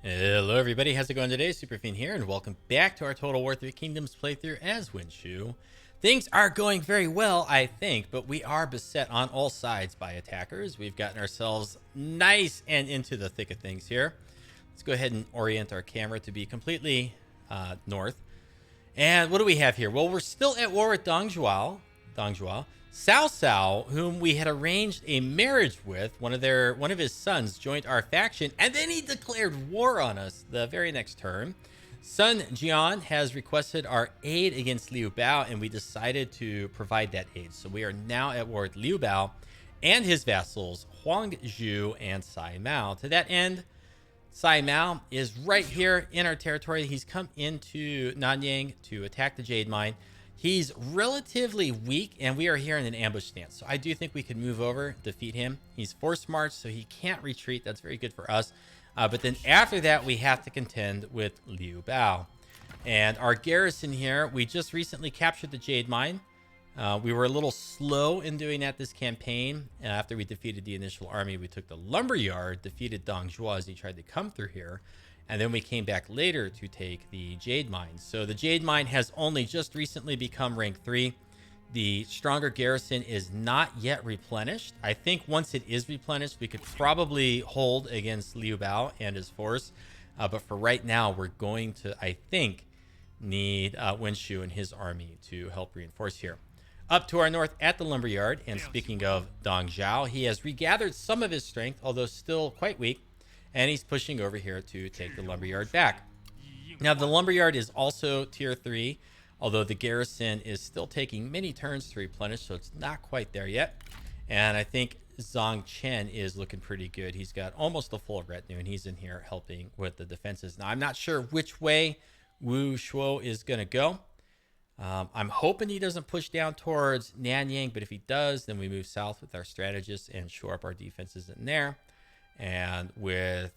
Hello everybody, how's it going today? Superfiend here, and welcome back to our Total War 3 Kingdoms playthrough as Yuan Shu. Things are going very well, I think, but we are beset on all sides by attackers. We've gotten ourselves nice and into the thick of things here. Let's go ahead and orient our camera to be completely north. And what do we have here? Well, we're still at war with Dong Zhuo. Cao Cao, whom we had arranged a marriage with, one of his sons joined our faction, and then he declared war on us the very next turn. Sun Jian has requested our aid against Liu Biao, and we decided to provide that aid. So we are now at war with Liu Biao and his vassals, Huang Zhu and Sai Mao. To that end, Sai Mao is right here in our territory. He's come into Nanyang to attack the jade mine. He's relatively weak, and we are here in an ambush stance. So I do think we could move over, defeat him. He's force march, so he can't retreat. That's very good for us. But then after that, we have to contend with Liu Biao. And our garrison here, we just recently captured the jade mine. We were a little slow in doing that this campaign. After we defeated the initial army, we took the lumberyard, defeated Dong Zhuo as he tried to come through here. And then we came back later to take the jade mine. So the jade mine has only just recently become rank 3. The stronger garrison is not yet replenished. I think once it is replenished, we could probably hold against Liu Biao and his force. But for right now, we're going to, I think, need Yuan Shu and his army to help reinforce here. Up to our north at the lumberyard, and speaking of Dong Zhuo, he has regathered some of his strength, although still quite weak. And he's pushing over here to take the lumberyard back. Now, the lumberyard is also tier 3, although the garrison is still taking many turns to replenish, so it's not quite there yet. And I think Zhang Cheng is looking pretty good. He's got almost a full retinue, and he's in here helping with the defenses. Now, I'm not sure which way Wu Shuo is going to go. I'm hoping he doesn't push down towards Nanyang, but if he does, then we move south with our strategists and shore up our defenses in there. And with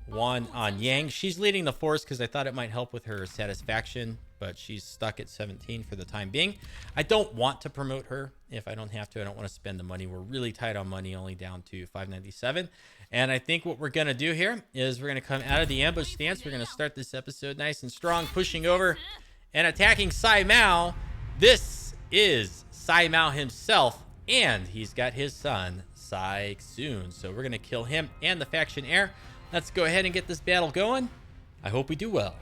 Wan on Yang, she's leading the force because I thought it might help with her satisfaction, but she's stuck at 17 for the time being. I don't want to promote her if I don't have to. I don't want to spend the money. We're really tight on money, only down to 597. And I think what we're going to do here is we're going to come out of the ambush stance. We're going to start this episode nice and strong, pushing over and attacking Sai Mao. This is Sai Mao himself, and he's got his son Sai soon. So we're going to kill him and the faction heir. Let's go ahead and get this battle going. I hope we do well.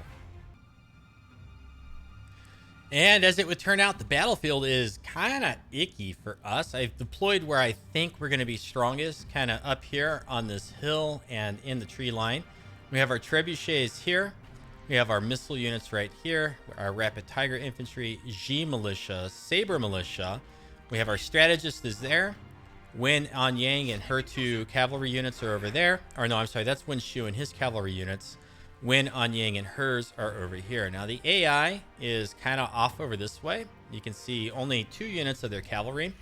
And as it would turn out, the battlefield is kind of icky for us. I've deployed where I think we're going to be strongest, kind of up here on this hill and in the tree line. We have our trebuchets here. We have our missile units right here, our rapid tiger infantry, G militia, saber militia. We have our strategist is there. Wen on Yang and her 2 cavalry units are over there. Or no, I'm sorry, that's Yuan Shu and his cavalry units. Wen on Yang and hers are over here. Now the AI is kind of off over this way. You can see only 2 units of their cavalry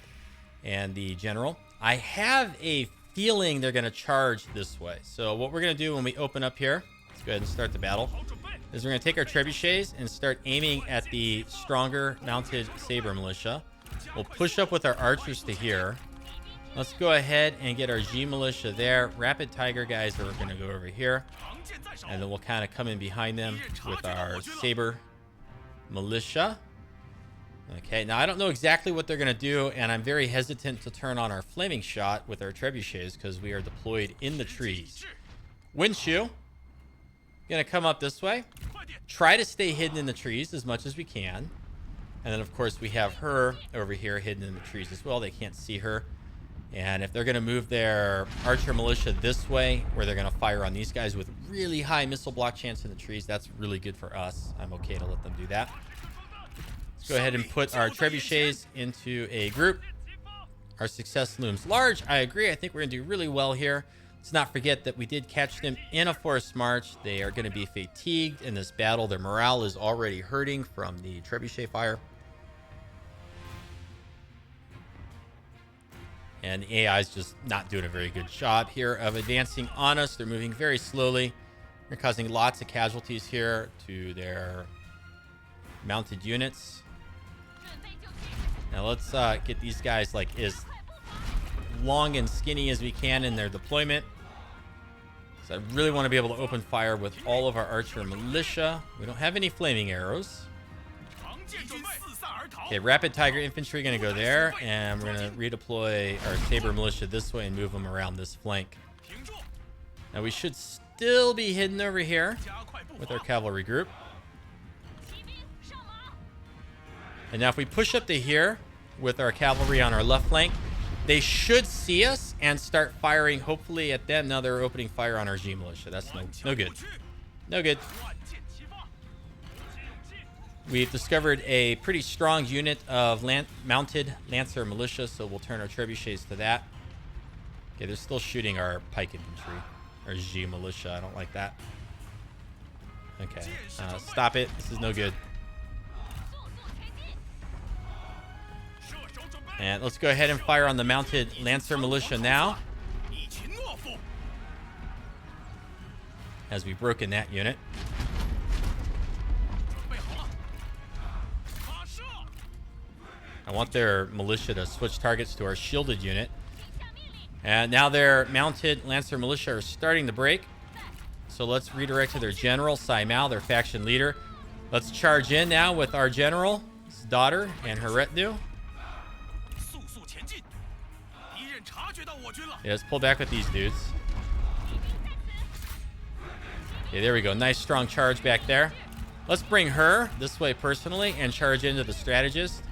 and the general. I have a feeling they're going to charge this way. So what we're going to do when we open up here, let's go ahead and start the battle, is we're going to take our trebuchets and start aiming at the stronger mounted saber militia. We'll push up with our archers to here. Let's go ahead and get our G militia there. Rapid tiger guys are going to go over here. And then we'll kind of come in behind them with our saber militia. Okay, now I don't know exactly what they're going to do, and I'm very hesitant to turn on our flaming shot with our trebuchets because we are deployed in the trees. Yuan Shu going to come up this way. Try to stay hidden in the trees as much as we can. And then, of course, we have her over here hidden in the trees as well. They can't see her. And if they're going to move their archer militia this way, where they're going to fire on these guys with really high missile block chance in the trees, that's really good for us. I'm okay to let them do that. Let's go ahead and put our trebuchets into a group. Our success looms large. I agree. I think we're going to do really well here. Let's not forget that we did catch them in a forced march. They are going to be fatigued in this battle. Their morale is already hurting from the trebuchet fire. And the AI is just not doing a very good job here of advancing on us. They're moving very slowly. They're causing lots of casualties here to their mounted units. Now let's get these guys like as long and skinny as we can in their deployment. So I really want to be able to open fire with all of our archer militia. We don't have any flaming arrows. Okay, rapid tiger infantry going to go there, and we're going to redeploy our saber militia this way and move them around this flank. Now we should still be hidden over here with our cavalry group. And now if we push up to here with our cavalry on our left flank, they should see us and start firing, hopefully, at them. Now they're opening fire on our G militia. That's no good. No good. We've discovered a pretty strong unit of mounted lancer militia, so we'll turn our trebuchets to that. Okay, they're still shooting our pike infantry, our G militia. I don't like that. Okay, stop it. This is no good. And let's go ahead and fire on the mounted lancer militia now, as we've broken that unit. I want their militia to switch targets to our shielded unit. And now their mounted lancer militia are starting to break. So let's redirect to their general, Sai Mao, their faction leader. Let's charge in now with our general, his daughter, and her retinue. Yeah, let's pull back with these dudes. Okay, there we go. Nice strong charge back there. Let's bring her this way personally and charge into the strategist.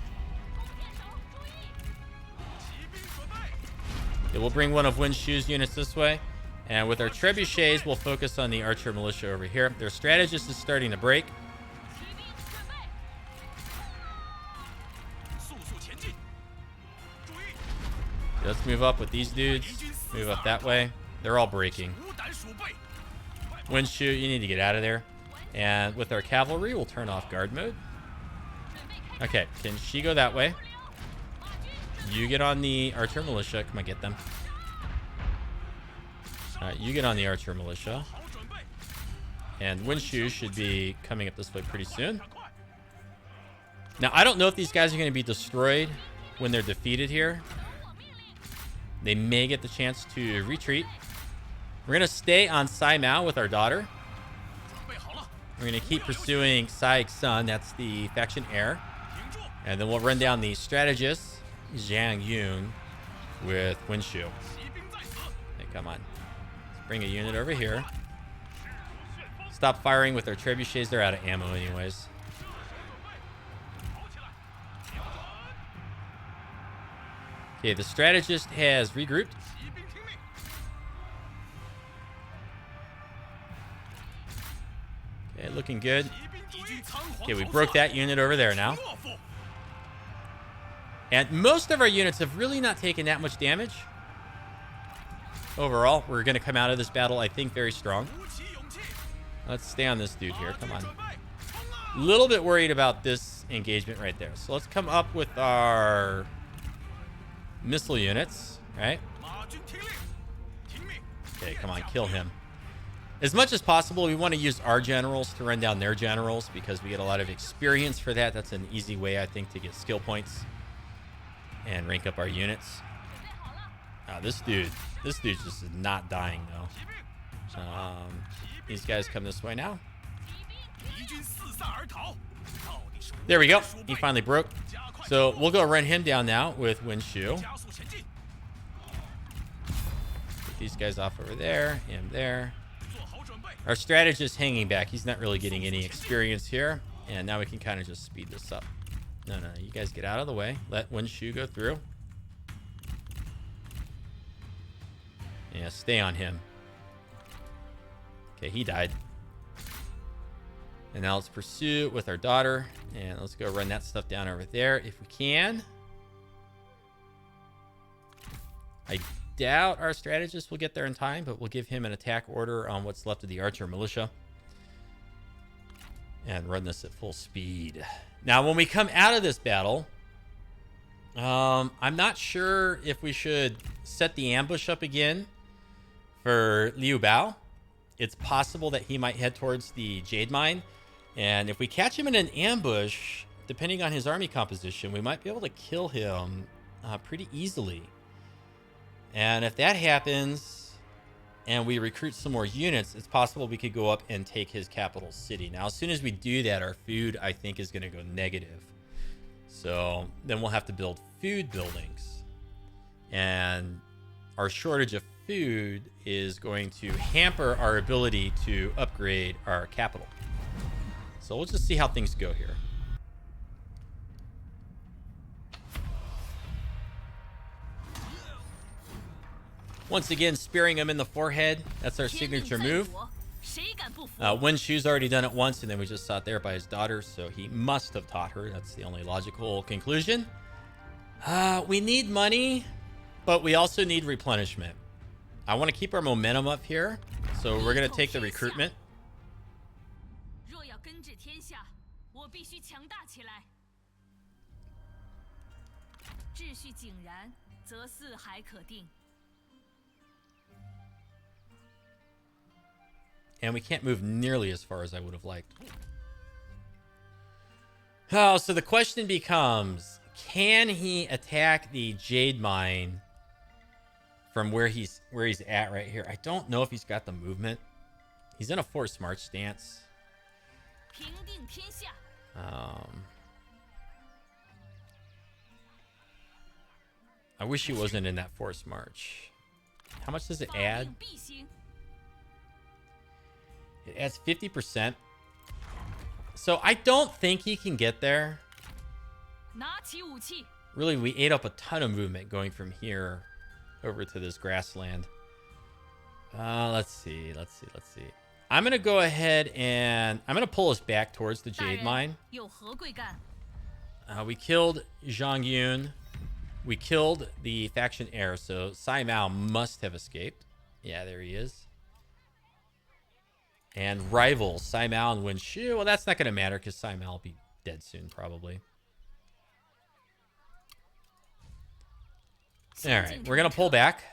Yeah, we'll bring one of Yuan Shu's units this way. And with our trebuchets, we'll focus on the archer militia over here. Their strategist is starting to break. Let's move up with these dudes. Move up that way. They're all breaking. Yuan Shu, you need to get out of there. And with our cavalry, we'll turn off guard mode. Okay, can she go that way? You get on the archer militia. Come on, get them. Alright, you get on the archer militia. And Yuan Shu should be coming up this way pretty soon. Now, I don't know if these guys are going to be destroyed when they're defeated here. They may get the chance to retreat. We're going to stay on Sai Mao with our daughter. We're going to keep pursuing Sai Xun. That's the faction heir. And then we'll run down the strategist, Zhang Yun, with Yuan Shu. Hey, come on. Let's bring a unit over here. Stop firing with our trebuchets. They're out of ammo anyways. Okay, the strategist has regrouped. Okay, looking good. Okay, we broke that unit over there now. And most of our units have really not taken that much damage. Overall, we're going to come out of this battle, I think, very strong. Let's stay on this dude here. Come on. A little bit worried about this engagement right there. So let's come up with our missile units, right? Okay, come on, kill him. As much as possible, we want to use our generals to run down their generals because we get a lot of experience for that. That's an easy way, I think, to get skill points and rank up our units. This dude just is not dying, though. These guys come this way now. There we go. He finally broke. So we'll go run him down now with Yuan Shu. Get these guys off over there. Him there. Our strategist hanging back. He's not really getting any experience here. And now we can kind of just speed this up. No, you guys get out of the way. Let Yuan Shu go through. Yeah, stay on him. Okay, he died. And now let's pursue with our daughter. And let's go run that stuff down over there if we can. I doubt our strategist will get there in time, but we'll give him an attack order on what's left of the archer militia. And run this at full speed. Now, when we come out of this battle, I'm not sure if we should set the ambush up again for Liu Biao. It's possible that he might head towards the jade mine. And if we catch him in an ambush, depending on his army composition, we might be able to kill him pretty easily. And if that happens, and we recruit some more units, it's possible we could go up and take his capital city. Now, as soon as we do that, our food, I think, is going to go negative. So then we'll have to build food buildings. And our shortage of food is going to hamper our ability to upgrade our capital. So we'll just see how things go here. Once again, spearing him in the forehead. That's our signature move. Yuan Shu's already done it once, and then we just saw it there by his daughter, so he must have taught her. That's the only logical conclusion. We need money, but we also need replenishment. I want to keep our momentum up here, so we're going to take the recruitment. And we can't move nearly as far as I would have liked. Oh, so the question becomes, can he attack the jade mine from where he's at right here? I don't know if he's got the movement. He's in a forced march stance. I wish he wasn't in that forced march. How much does it add? It adds 50%. So I don't think he can get there. Really, we ate up a ton of movement going from here over to this grassland. Let's see. I'm going to go ahead and I'm going to pull us back towards the jade mine. We killed Zhang Yun. We killed the faction heir, so Sai Mao must have escaped. Yeah, there he is. And rivals, Sai Mao and Yuan Shu. Well, that's not going to matter because Sai Mao will be dead soon, probably. All right, we're going to pull back.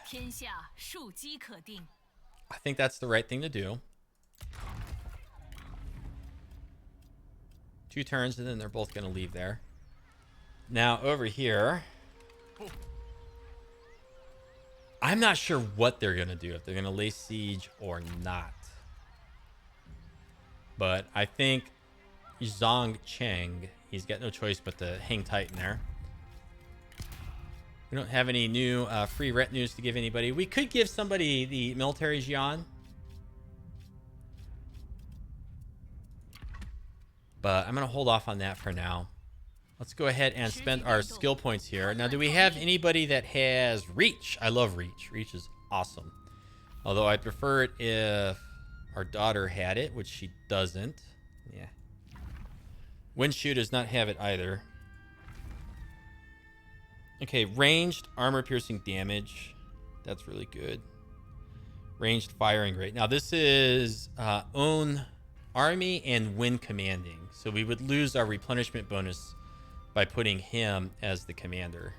I think that's the right thing to do. 2 turns, and then they're both going to leave there. Now, over here, I'm not sure what they're going to do, if they're going to lay siege or not. But I think Zhang Cheng, he's got no choice but to hang tight in there. We don't have any new free retinues to give anybody. We could give somebody the military Jian. But I'm going to hold off on that for now. Let's go ahead and spend our skill points here. Now, do we have anybody that has reach? I love reach. Reach is awesome. Although I'd prefer it if our daughter had it, which she doesn't. Yeah. Yuan Shu does not have it either. Okay, ranged armor-piercing damage. That's really good. Ranged firing rate. Now, this is own army and win commanding. So we would lose our replenishment bonus by putting him as the commander.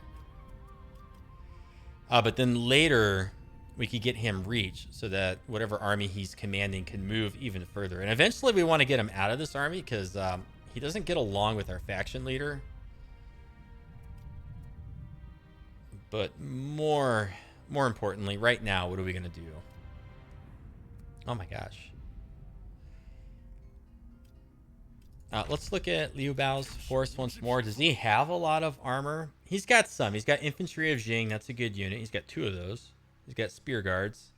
But then later, we could get him reach so that whatever army he's commanding can move even further. And eventually, we want to get him out of this army because he doesn't get along with our faction leader. But more importantly, right now, what are we going to do? Oh my gosh. Let's look at Liu Biao's force once more. Does he have a lot of armor? He's got some. He's got infantry of Jing. That's a good unit. He's got 2 of those. He's got spear guards.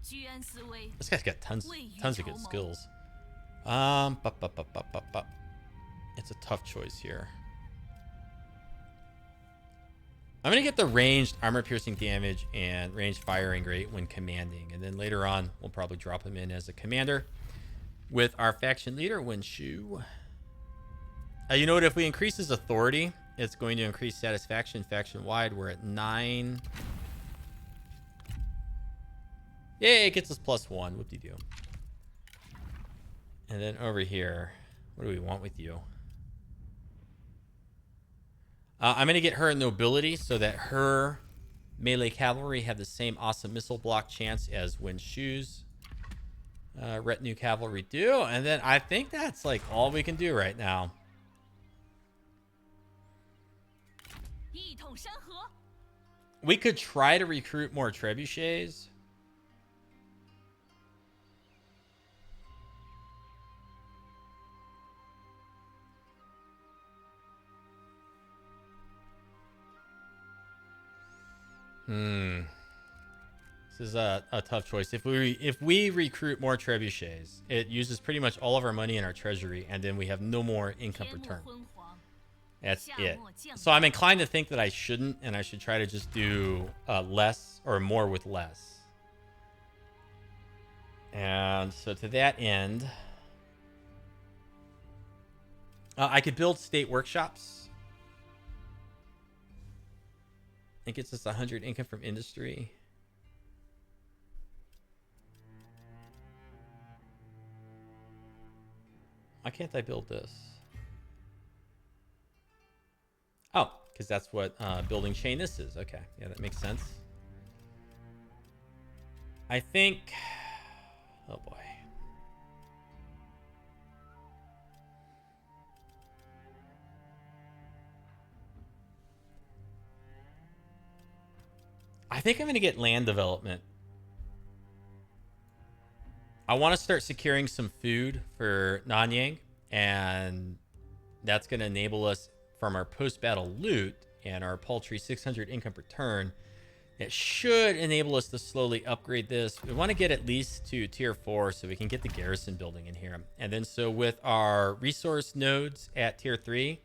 This guy's got tons of good skills. It's a tough choice here. I'm going to get the ranged armor-piercing damage and ranged firing rate when commanding. And then later on, we'll probably drop him in as a commander with our faction leader, Yuan Shu. You know what? If we increase his authority, it's going to increase satisfaction faction-wide. We're at 9. Yay, it gets us +1. Whoop-de-doo. And then over here, what do we want with you? I'm going to get her a nobility so that her melee cavalry have the same awesome missile block chance as Yuan Shu's retinue cavalry do. And then I think that's like all we can do right now. We could try to recruit more trebuchets. This is a tough choice. If we recruit more trebuchets, it uses pretty much all of our money in our treasury, and then we have no more income return. That's it. So I'm inclined to think that I shouldn't, and I should try to just do less or more with less. And so to that end, I could build state workshops. It gets us 100 income from industry. Why can't I build this? Oh, because that's what building chain this is. Okay, yeah, that makes sense. I think... Oh, boy. I think I'm going to get land development. I want to start securing some food for Nanyang, and that's going to enable us from our post-battle loot and our paltry 600 income per turn. It should enable us to slowly upgrade this. We want to get at least to tier 4 so we can get the garrison building in here. And then so with our resource nodes at tier 3,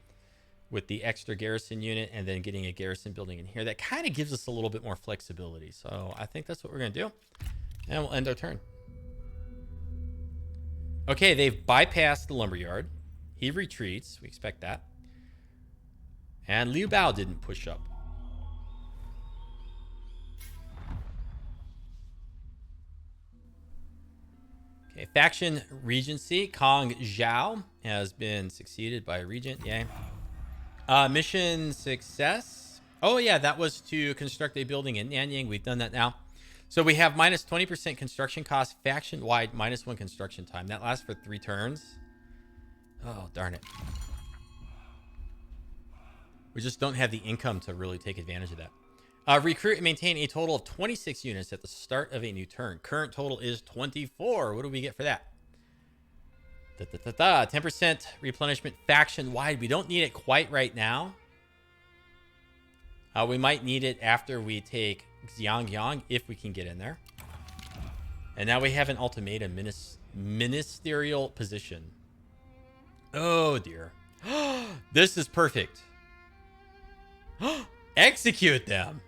with the extra garrison unit and then getting a garrison building in here, that kind of gives us a little bit more flexibility. So I think that's what we're going to do. And we'll end our turn. Okay, they've bypassed the lumberyard. He retreats. We expect that. And Liu Biao didn't push up. Okay, faction regency. Kong Zhao has been succeeded by a regent. Yay. Mission success. Oh, yeah, that was to construct a building in Nanyang. We've done that now. So we have minus 20% construction cost, faction-wide, -1 construction time. That lasts for 3 turns. Oh, darn it. We just don't have the income to really take advantage of that. Recruit and maintain a total of 26 units at the start of a new turn. Current total is 24. What do we get for that? 10% replenishment faction-wide. We don't need it quite right now. We might need it after we take Xiangyang, if we can get in there. And now we have an ultimatum, ministerial position. Oh, dear. This is perfect. Execute them.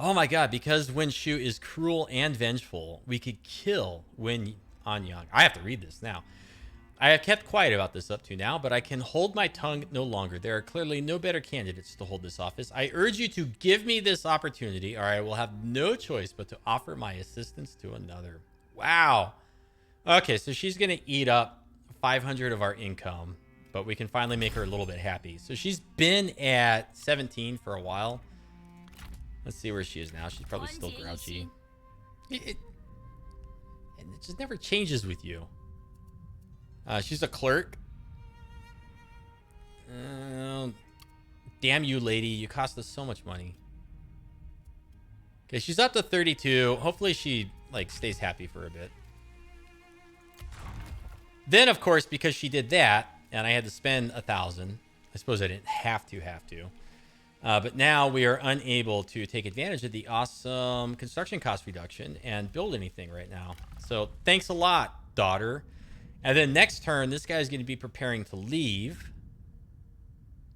Oh my god, because Yuan Shu is cruel and vengeful, we could kill Nanyang. I have to read this now. I have kept quiet about this up to now, but I can hold my tongue no longer. There are clearly no better candidates to hold this office. I urge you to give me this opportunity, or I will have no choice but to offer my assistance to another. Wow. Okay, so she's going to eat up 500 of our income, but we can finally make her a little bit happy. So she's been at 17 for a while. Let's see where she is now. She's probably still grouchy. It just never changes with you. She's a clerk. Damn you, lady. You cost us so much money. Okay, she's up to 32. Hopefully she, like, stays happy for a bit. Then, of course, because she did that, and I had to spend 1,000. I suppose I didn't have to. But now we are unable to take advantage of the awesome construction cost reduction and build anything right now. So thanks a lot, daughter. And then next turn, this guy's going to be preparing to leave.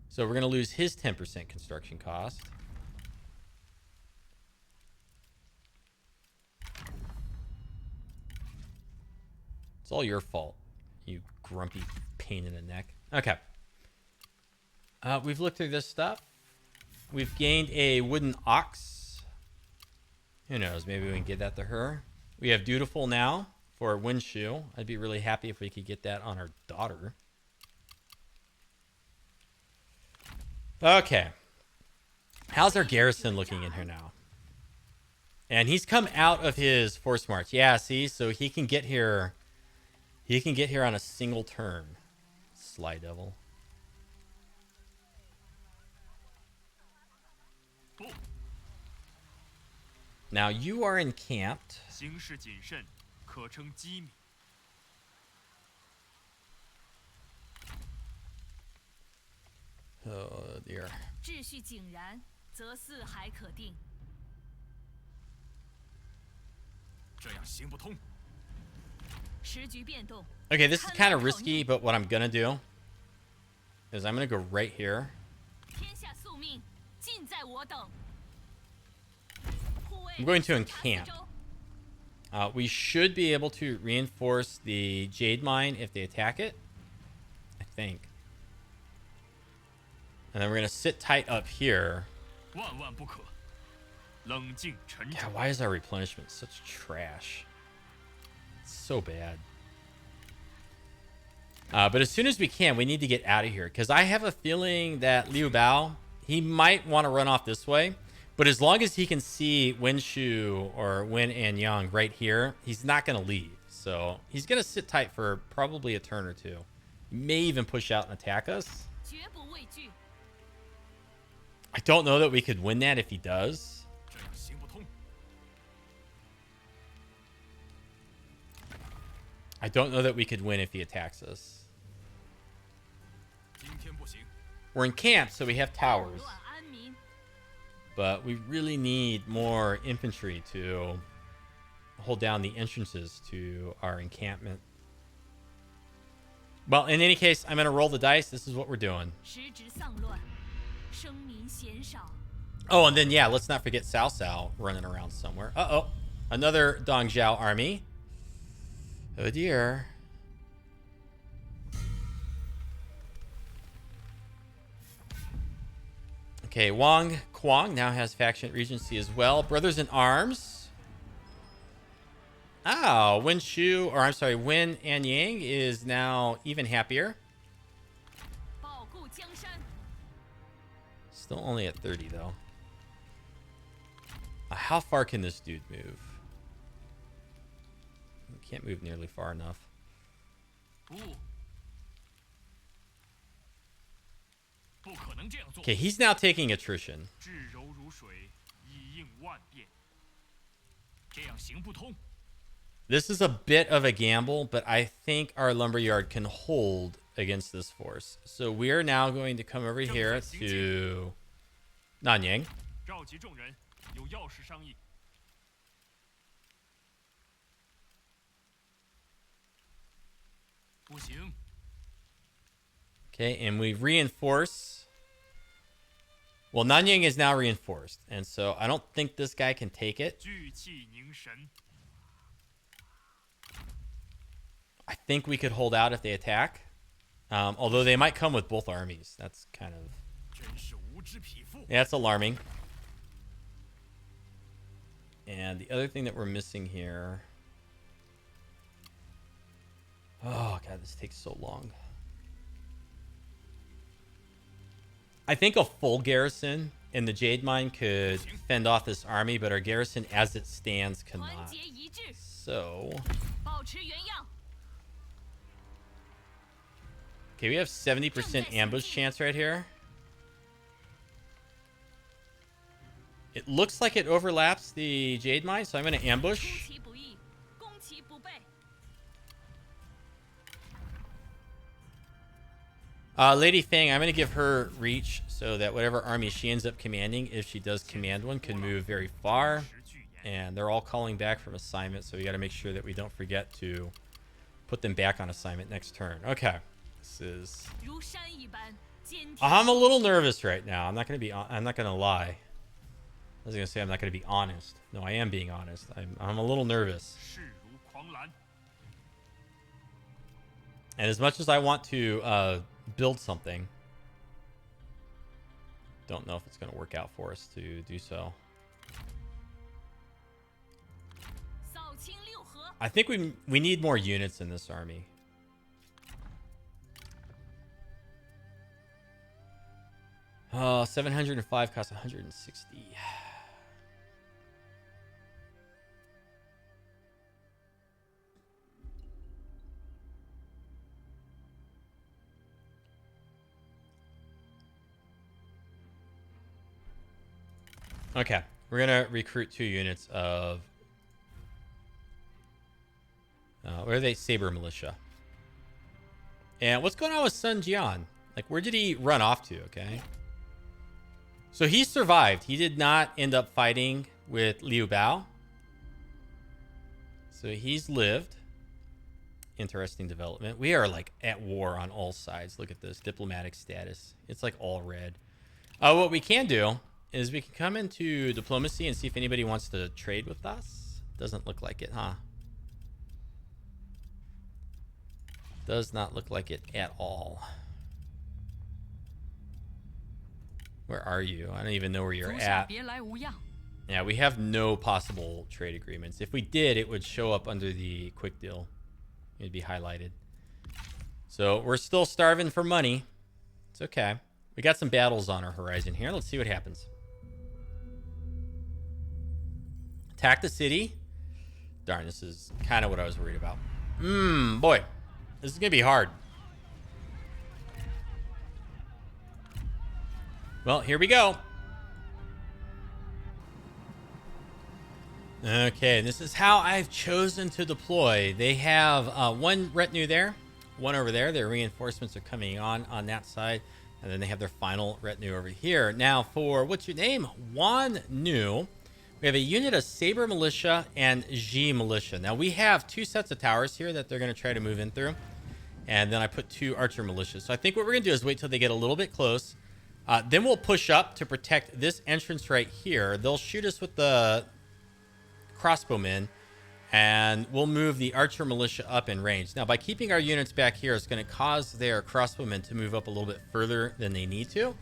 So we're going to lose his 10% construction cost. It's all your fault, you grumpy pain in the neck. Okay. We've looked through this stuff. We've gained a wooden ox. Who knows? Maybe we can get that to her. We have dutiful now for Yuan Shu. I'd be really happy if we could get that on our daughter. Okay. How's our garrison looking in here now? And he's come out of his force march. Yeah, see? So he can get here. He can get here on a single turn. Sly devil. Now you are encamped. Oh dear. Okay, this is kind of risky, but what I'm gonna do is I'm gonna go right here. I'm going to encamp. We should be able to reinforce the jade mine if they attack it, I think. And then we're gonna sit tight up here. Yeah, why is our replenishment such trash? It's so bad. But as soon as we can, we need to get out of here, because I have a feeling that Liu Biao, he might want to run off this way. But as long as he can see Yuan Shu or Nanyang right here, he's not going to leave. So he's going to sit tight for probably a turn or two. He may even push out and attack us. I don't know that we could win that if he does. I don't know that we could win if he attacks us. We're in camp, so we have towers. But we really need more infantry to hold down the entrances to our encampment. Well, in any case, I'm going to roll the dice. This is what we're doing. Oh, and then, yeah, let's not forget Cao Cao running around somewhere. Uh-oh. Another Dong Zhuo army. Oh, dear. Okay, Wang Kuang now has faction regency as well. Brothers in arms. Oh, Yuan Shu, or I'm sorry, Wen Anyang is now even happier. Still only at 30, though. How far can this dude move? He can't move nearly far enough. Okay, he's now taking attrition. This is a bit of a gamble, but I think our lumberyard can hold against this force. So we are now going to come over here to Nanyang. Okay, and we reinforce. Well, Nanyang is now reinforced, and so I don't think this guy can take it. I think we could hold out if they attack. Although they might come with both armies. That's kind of... yeah, that's alarming. And the other thing that we're missing here... oh, God, this takes so long. I think a full garrison in the Jade Mine could fend off this army, but our garrison as it stands cannot. So... okay, we have 70% ambush chance right here. It looks like it overlaps the Jade Mine, so I'm going to ambush. Lady Fang, I'm going to give her reach so that whatever army she ends up commanding, if she does command one, can move very far. And they're all calling back from assignment, so we got to make sure that we don't forget to put them back on assignment next turn. Okay. This is... I'm a little nervous right now. I'm not going to lie. I was going to say I'm not going to be honest. No, I am being honest. I'm a little nervous. And as much as I want to build something, don't know if it's going to work out for us to do so. I think we need more units in this army. Oh, 705 costs 160. Okay, we're gonna recruit 2 units of where are they? Saber militia. And what's going on with Sun Jian? Like, where did he run off to? Okay. So he survived. He did not end up fighting with Liu Biao. So he's lived. Interesting development. We are like at war on all sides. Look at this diplomatic status. It's like all red. What we can do is we can come into diplomacy and see if anybody wants to trade with us. Doesn't look like it, huh? Does not look like it at all. Where are you? I don't even know where you're at. Yeah, we have no possible trade agreements. If we did, it would show up under the quick deal. It'd be highlighted. So we're still starving for money. It's okay. We got some battles on our horizon here. Let's see what happens. Attack the city. Darn, this is kind of what I was worried about. Boy. This is going to be hard. Well, here we go. Okay, this is how I've chosen to deploy. They have one retinue there, one over there. Their reinforcements are coming on that side. And then they have their final retinue over here. Now for, what's your name? Yuan Shu. We have a unit of Saber Militia and Ji Militia. Now we have 2 sets of towers here that they're going to try to move in through. And then I put 2 Archer Militias. So I think what we're going to do is wait till they get a little bit close. Then we'll push up to protect this entrance right here. They'll shoot us with the crossbowmen, and we'll move the Archer Militia up in range. Now, by keeping our units back here, it's going to cause their crossbowmen to move up a little bit further than they need to.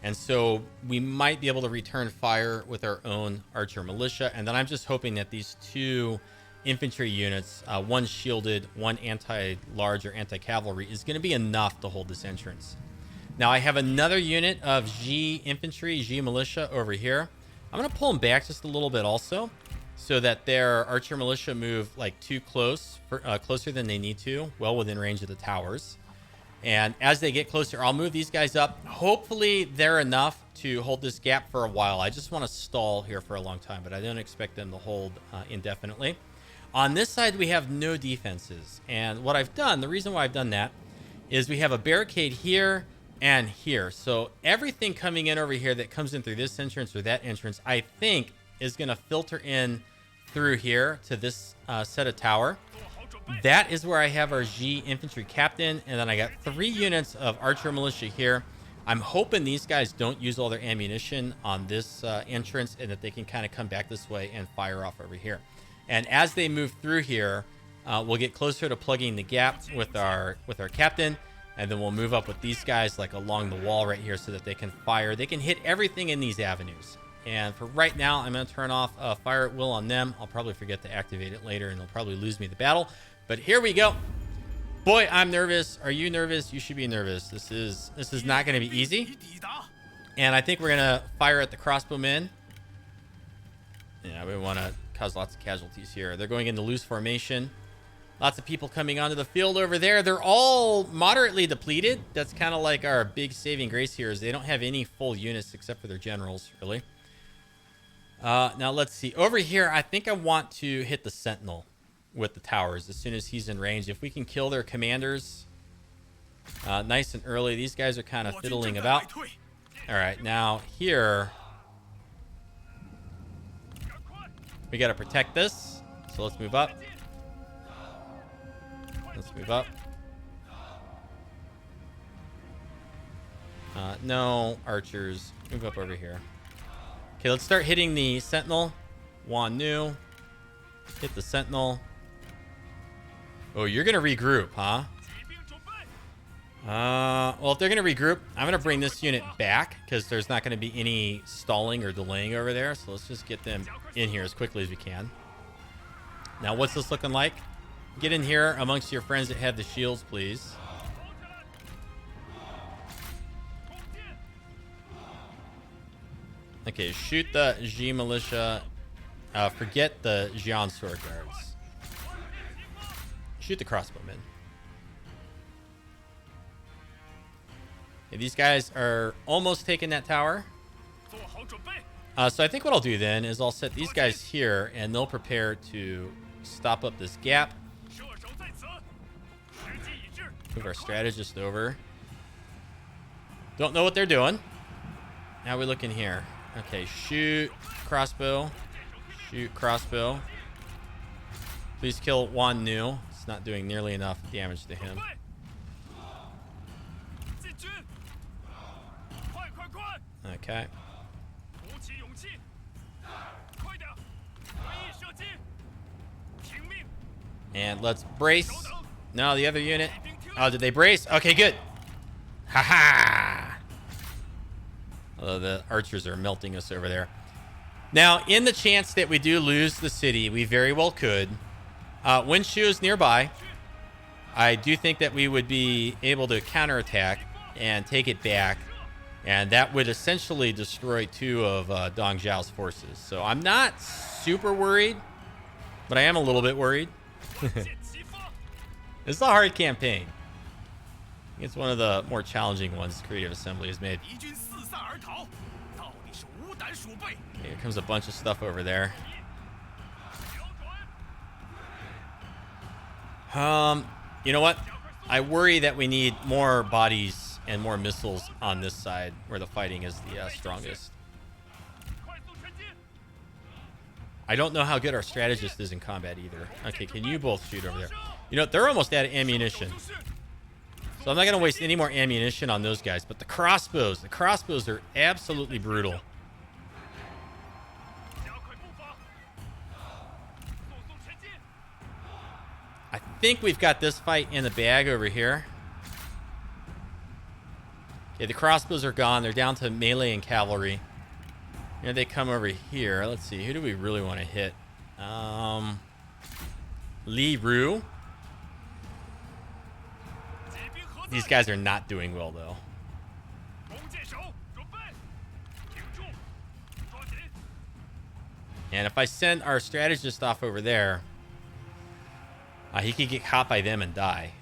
And so we might be able to return fire with our own Archer Militia. And then I'm just hoping that these 2 infantry units, one shielded, one anti-large or anti-cavalry, is going to be enough to hold this entrance. Now I have another unit of Ji infantry, Ji militia over here. I'm going to pull them back just a little bit also, so that their Archer Militia move like too close, closer than they need to, well within range of the towers. And as they get closer, I'll move these guys up. Hopefully they're enough to hold this gap for a while. I just want to stall here for a long time, but I don't expect them to hold indefinitely. On this side, we have no defenses. And what I've done, the reason why I've done that, is we have a barricade here and here. So everything coming in over here that comes in through this entrance or that entrance, I think is going to filter in through here to this set of tower. That is where I have our Ji infantry captain. And then I got 3 units of Archer Militia here. I'm hoping these guys don't use all their ammunition on this entrance, and that they can kind of come back this way and fire off over here. And as they move through here, we'll get closer to plugging the gap with our captain, and then we'll move up with these guys like along the wall right here so that they can fire. They can hit everything in these avenues. And for right now, I'm going to turn off fire at will on them. I'll probably forget to activate it later, and they'll probably lose me the battle. But here we go. Boy, I'm nervous. Are you nervous? You should be nervous. This is not going to be easy. And I think we're going to fire at the crossbowmen. Yeah, we want to cause lots of casualties here. They're going into loose formation. Lots of people coming onto the field over there. They're all moderately depleted. That's kind of like our big saving grace here, is they don't have any full units except for their generals, really. Now, let's see. Over here, I think I want to hit the Sentinel with the towers as soon as he's in range. If we can kill their commanders nice and early. These guys are kind of fiddling about. All right, now here we got to protect this. So let's move up. Let's move up. No archers. Move up over here. Okay, let's start hitting the Sentinel. Yuan Shu. Hit the Sentinel. Oh, you're going to regroup, huh? Well, if they're going to regroup, I'm going to bring this unit back because there's not going to be any stalling or delaying over there. So let's just get them in here as quickly as we can. Now, what's this looking like? Get in here amongst your friends that have the shields, please. Okay, shoot the Ji militia. Forget the Jian sword guards. Shoot the crossbowmen. Okay, these guys are almost taking that tower. So I think what I'll do then is I'll set these guys here, and they'll prepare to stop up this gap. Move our strategist over. Don't know what they're doing. How are we looking here? Okay, shoot crossbow. Shoot crossbow. Please kill Yuan Shu. It's not doing nearly enough damage to him. Okay. And let's brace. No, the other unit. Oh, did they brace? Okay, good. Haha. Although the archers are melting us over there. Now, in the chance that we do lose the city, we very well could. Yuan Shu is nearby. I do think that we would be able to counterattack and take it back. And that would essentially destroy 2 of Dong Zhuo's forces. So I'm not super worried, but I am a little bit worried. It's a hard campaign. It's one of the more challenging ones Creative Assembly has made. Okay, here comes a bunch of stuff over there. You know what? I worry that we need more bodies and more missiles on this side where the fighting is the strongest. I don't know how good our strategist is in combat either. Okay, can you both shoot over there? You know, they're almost out of ammunition. So I'm not going to waste any more ammunition on those guys. But the crossbows are absolutely brutal. I think we've got this fight in the bag over here. Okay, the crossbows are gone. They're down to melee and cavalry. And they come over here. Let's see. Who do we really want to hit? Levee. These guys are not doing well, though. And if I send our strategist off over there, he could get caught by them and die.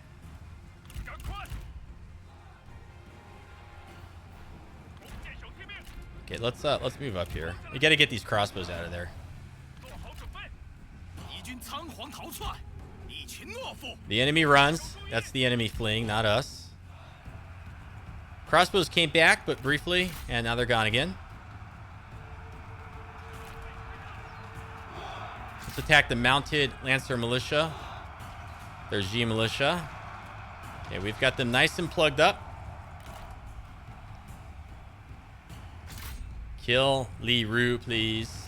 Okay, let's move up here. We got to get these crossbows out of there. The enemy runs. That's the enemy fleeing, not us. Crossbows came back, but briefly, and now they're gone again. Let's attack the mounted Lancer militia. There's G militia. Okay, we've got them nice and plugged up. Kill Levee, please.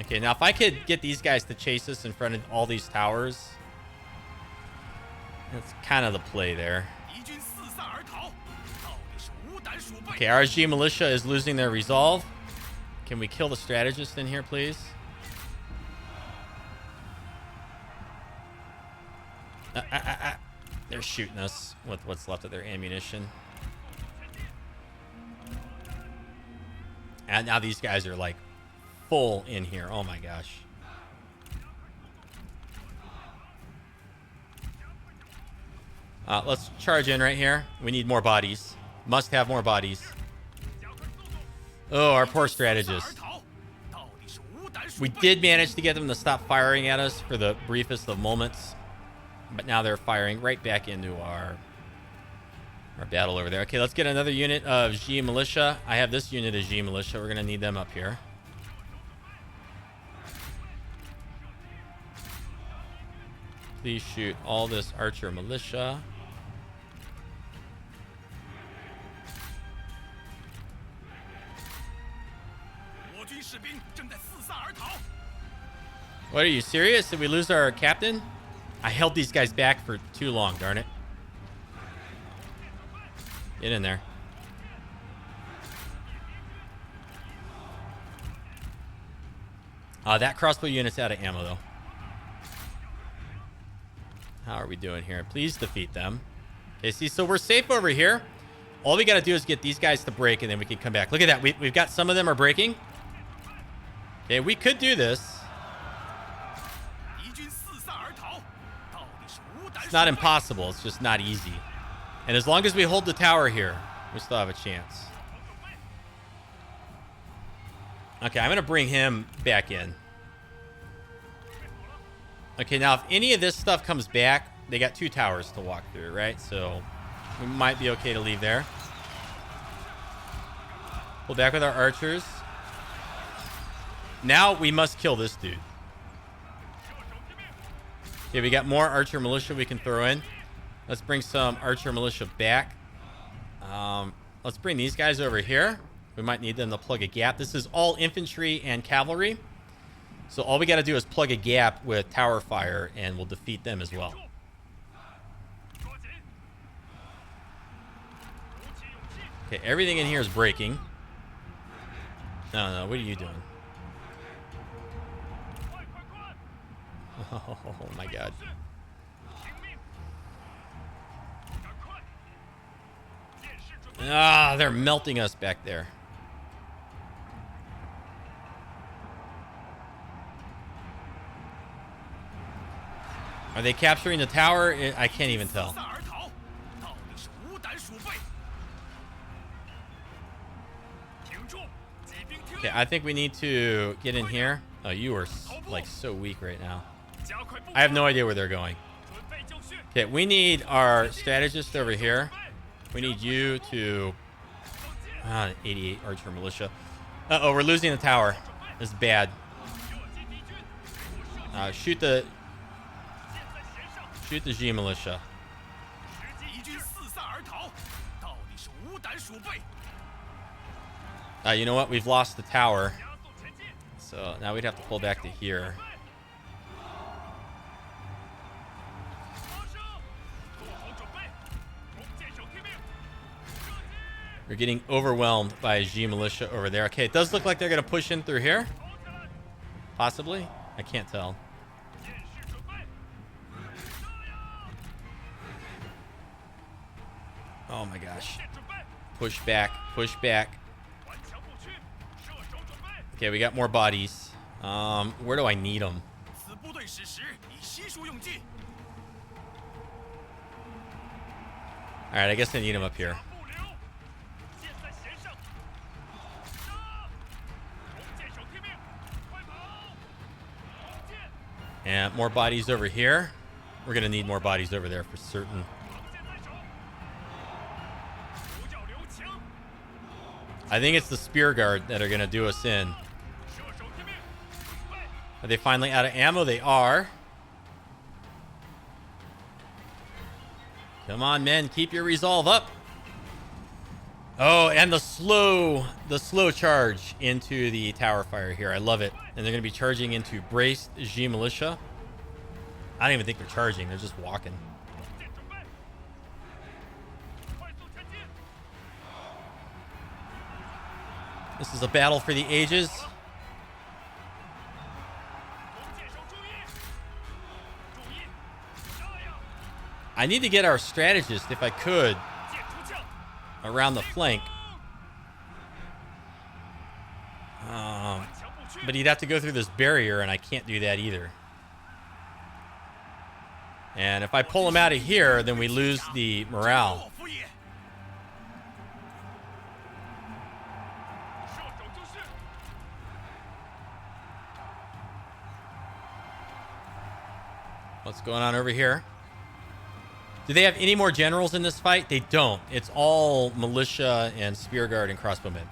Okay, now if I could get these guys to chase us in front of all these towers, that's kind of the play there. Okay, RSG militia is losing their resolve. Can we kill the strategist in here, please? They're shooting us with what's left of their ammunition. And now these guys are like full in here. Oh my gosh. Let's charge in right here. We need more bodies. Must have more bodies. Oh, our poor strategist. We did manage to get them to stop firing at us for the briefest of moments. But now they're firing right back into our battle over there. Okay, let's get another unit of G militia. I have this unit of G militia. We're going to need them up here. Please shoot all this archer militia. What, are you serious? Did we lose our captain? I held these guys back for too long, darn it. Get in there. That crossbow unit's out of ammo, though. How are we doing here? Please defeat them. Okay, see, so we're safe over here. All we got to do is get these guys to break, and then we can come back. Look at that. We've got some of them are breaking. Okay, we could do this. It's not impossible. It's just not easy. And as long as we hold the tower here, we still have a chance. Okay, I'm going to bring him back in. Okay, now if any of this stuff comes back, they got 2 towers to walk through, right? So We might be okay to leave there. Pull back with our archers. Now we must kill this dude. Okay, we got more archer militia we can throw in. Let's bring some archer militia back. Let's bring these guys over here. We might need them to plug a gap. This is all infantry and cavalry. So all we got to do is plug a gap with tower fire and we'll defeat them as well. Okay, everything in here is breaking. No, what are you doing? Oh my god. Ah, they're melting us back there. Are they capturing the tower? I can't even tell. Okay, I think we need to get in here. Oh, you are like so weak right now. I have no idea where they're going. Okay, we need our strategist over here. We need you to 88 archer militia. Uh-oh, we're losing the tower. This is bad. Shoot the G militia. You know what? We've lost the tower. So now we'd have to pull back to here. We're getting overwhelmed by G militia over there. Okay, it does look like they're going to push in through here. Possibly. I can't tell. Oh my gosh. Push back. Push back. Okay, we got more bodies. Where do I need them? Alright, I guess I need them up here. And more bodies over here. We're going to need more bodies over there for certain. I think it's the spear guard that are going to do us in. Are they finally out of ammo? They are. Come on, men. Keep your resolve up. Oh, and the slow charge into the tower fire here. I love it. And they're going to be charging into braced G militia. I don't even think they're charging. They're just walking. This is a battle for the ages. I need to get our strategist, if I could, around the flank. But he'd have to go through this barrier, and I can't do that either. And if I pull him out of here, then we lose the morale. What's going on over here? Do they have any more generals in this fight? They don't. It's all militia and spear guard and crossbowmen.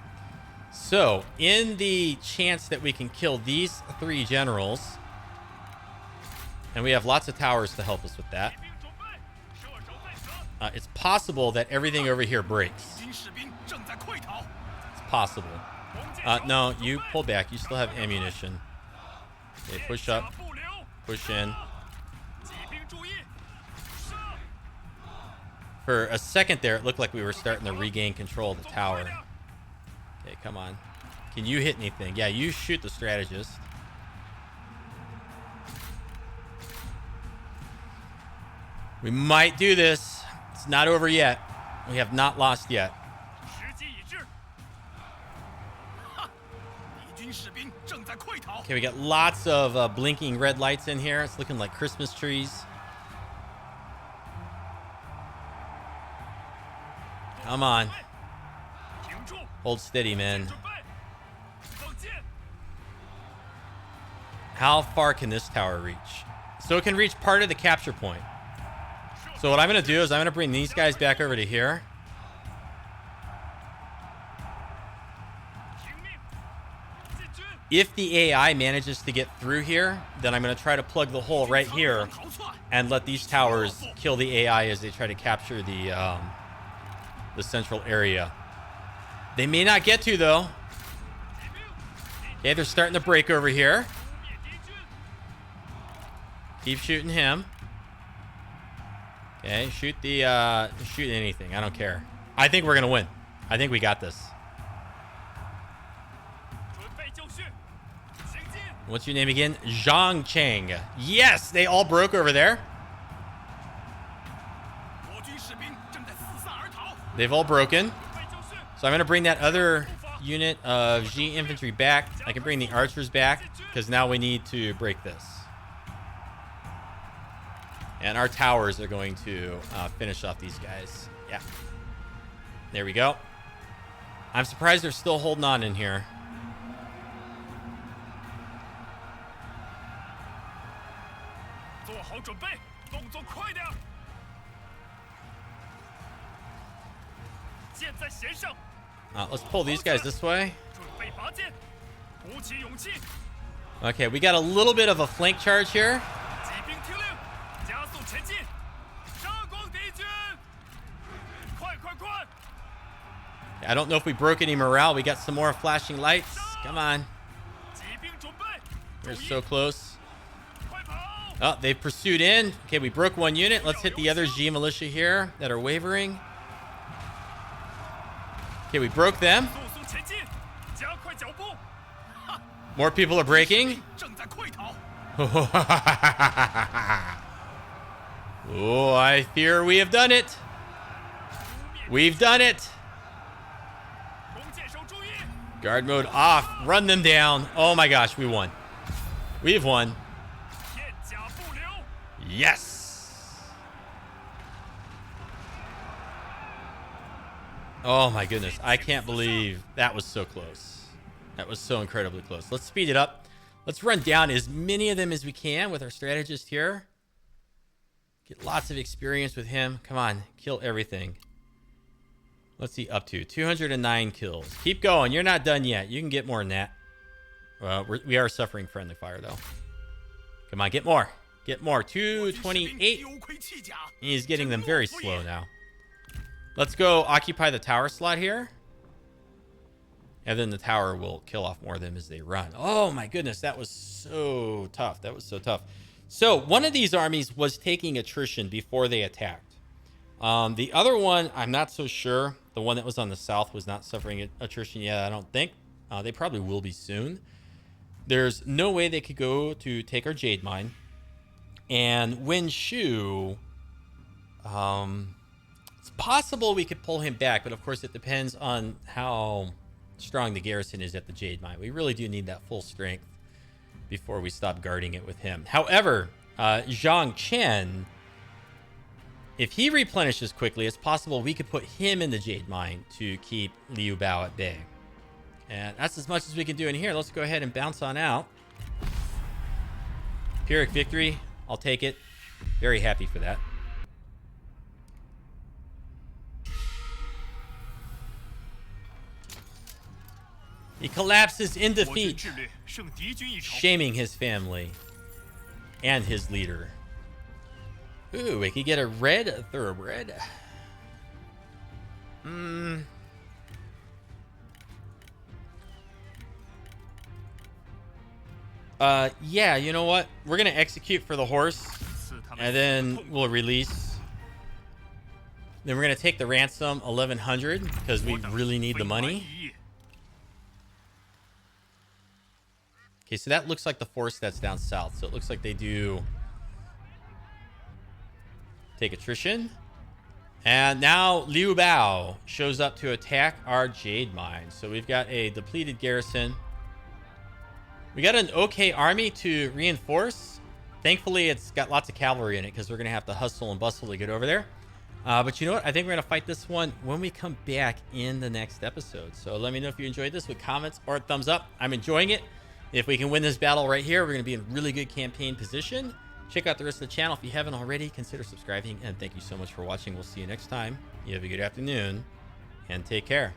So, in the chance that we can kill these 3 generals, and we have lots of towers to help us with that, it's possible that everything over here breaks. It's possible. No, you pull back. You still have ammunition. Okay, push up. Push in. For a second there, it looked like we were starting to regain control of the tower. Okay, come on. Can you hit anything? Yeah, you shoot the strategist. We might do this. It's not over yet. We have not lost yet. Okay, we got lots of blinking red lights in here. It's looking like Christmas trees. Come on. Hold steady, man. How far can this tower reach? So it can reach part of the capture point. So what I'm going to do is I'm going to bring these guys back over to here. If the AI manages to get through here, then I'm going to try to plug the hole right here and let these towers kill the AI as they try to capture the central area. They may not get to, though. Okay, they're starting to break over here. Keep shooting him. Okay, shoot anything. I don't care. I think we're going to win. I think we got this. What's your name again? Zhang Cheng. Yes, they all broke over there. They've all broken. So I'm going to bring that other unit of G infantry back. I can bring the archers back because now we need to break this. And our towers are going to finish off these guys. Yeah. There we go. I'm surprised they're still holding on in here. Let's pull these guys this way. Okay, we got a little bit of a flank charge here. I don't know if we broke any morale. We got some more flashing lights. Come on. We're so close. Oh, they pursued in. Okay, we broke one unit. Let's hit the other G militia here that are wavering. Okay, we broke them. More people are breaking. Oh, I fear we have done it. We've done it. Guard mode off. Run them down. Oh my gosh, we won. We've won. Yes. Oh my goodness. I can't believe that was so close. That was so incredibly close. Let's speed it up. Let's run down as many of them as we can with our strategist here. Get lots of experience with him. Come on, kill everything. What's he up to? 209 kills. Keep going. You're not done yet. You can get more than that. We are suffering friendly fire, though. Come on, get more. Get more. 228. He's getting them very slow now. Let's go occupy the tower slot here. And then the tower will kill off more of them as they run. Oh, my goodness. That was so tough. That was so tough. So one of these armies was taking attrition before they attacked. The other one, I'm not so sure. The one that was on the south was not suffering attrition yet, I don't think. They probably will be soon. There's no way they could go to take our jade mine. And Yuan Shu, it's possible we could pull him back, but of course it depends on how strong the garrison is at the jade mine. We really do need that full strength before we stop guarding it with him. However, Zhang Cheng, if he replenishes quickly, it's possible we could put him in the jade mine to keep Liu Biao at bay. And that's as much as we can do in here. Let's go ahead and bounce on out. Pyrrhic victory. I'll take it. Very happy for that. He collapses in defeat, shaming his family and his leader. Ooh, we could get a red thoroughbred. Yeah, you know what? We're gonna execute for the horse, and then we'll release. Then we're gonna take the ransom 1100 because we really need the money. Okay, so that looks like the force that's down south. So it looks like they do take attrition. And now Liu Biao shows up to attack our jade mine. So we've got a depleted garrison. We got an okay army to reinforce. Thankfully, it's got lots of cavalry in it because we're going to have to hustle and bustle to get over there. But you know what? I think we're going to fight this one when we come back in the next episode. So let me know if you enjoyed this with comments or a thumbs up. I'm enjoying it. If we can win this battle right here, we're going to be in really good campaign position. Check out the rest of the channel if you haven't already. Consider subscribing, and thank you so much for watching. We'll see you next time. You have a good afternoon, and take care.